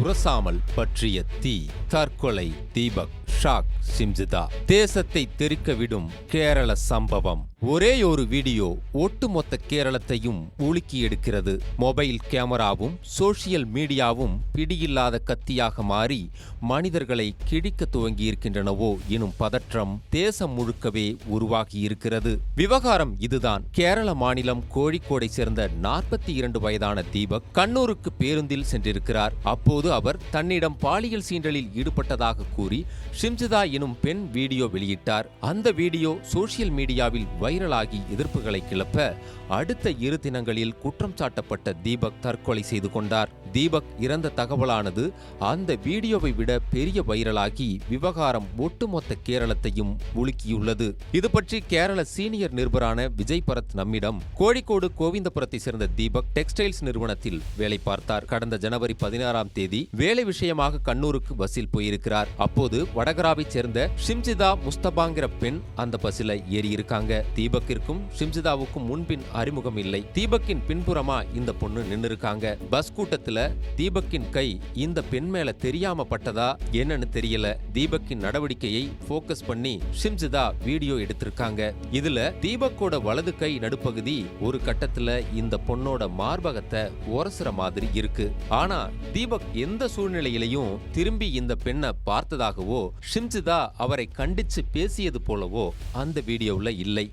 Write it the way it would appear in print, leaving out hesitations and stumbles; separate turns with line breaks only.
உரசாமல் பற்றிய தீ, தற்கொலை, தீபக், ஷாக், ஷிம்ஜிதா. தேசத்தை தெறிக்கவிடும் கேரள சம்பவம். ஒரேயொரு வீடியோ ஒட்டுமொத்த கேரளத்தையும் உலுக்கி எடுக்கிறது. மொபைல் கேமராவும் சோசியல் மீடியாவும் பிடியில்லாத கத்தியாக மாறி மனிதர்களை கிழிக்க துவங்கியிருக்கின்றனவோ எனும் பதற்றம் தேசம் முழுக்கவே உருவாகியிருக்கிறது. விவகாரம் இதுதான். கேரள மாநிலம் கோழிக்கோடை சேர்ந்த 42 வயதான தீபக் கண்ணூருக்கு பேருந்தில் சென்றிருக்கிறார். அப்போது அவர் தன்னிடம் பாலியல் சீண்டலில் ஈடுபட்டதாக கூறி ஷிம்ஜிதா எனும் பெண் வீடியோ வெளியிட்டார். அந்த வீடியோ சோசியல் மீடியாவில் வைரலாகி எதிர்ப்புகளை கிளப்ப அடுத்த 2 தினங்களில் குற்றம் சாட்டப்பட்ட தீபக் தற்கொலை செய்து கொண்டார். தீபக் இறந்த தகவலானது அந்த வீடியோவை விட பெரிய வைரலாகி விவகாரம் ஒட்டுமொத்த கேரளத்தையும் உலுக்கியுள்ளது. இது பற்றி கேரள சீனியர் நிருபரான விஜய் பரத் நம்மிடம், கோழிக்கோடு கோவிந்தபுரத்தை சேர்ந்த தீபக் டெக்ஸ்டைல்ஸ் நிறுவனத்தில் வேலை பார்த்தார். கடந்த ஜனவரி 16ஆம் தேதி வேலை விஷயமாக கண்ணூருக்கு பஸ்ஸில் போயிருக்கிறார். அப்போது வடகராவைச் சேர்ந்த ஷிம்ஜிதா முஸ்தபாங்கிற பெண் அந்த பஸ்ஸில் ஏறியிருக்காங்க. தீபக்கிற்கும் ஷிம்ஜிதாவுக்கும் முன்பின் அறிமுகம் இல்லை. தீபக்கின் பின்புறமா இந்த பொண்ணு நின்னுருக்காங்க. பஸ் கூட்டத்துல தீபக்கின் கை இந்த பெண் மேல தெரியாம பட்டதா என்னன்னு தெரியல. தீபக்கின் நடவடிக்கையை போக்கஸ் பண்ணி ஷிம்ஜிதா வீடியோ எடுத்திருக்காங்க. இதுல தீபக்கோட வலது கை நடுப்பகுதி ஒரு கட்டத்துல இந்த பொண்ணோட மார்பகத்தை உரசுற மாதிரி இருக்கு. ஆனா தீபக் எந்த சூழ்நிலையிலையும் திரும்பி இந்த பெண்ணை பார்த்ததாகவோ ஷிம்ஜிதா அவரை கண்டிச்சு பேசியது போலவோ அந்த வீடியோவுல இல்லை.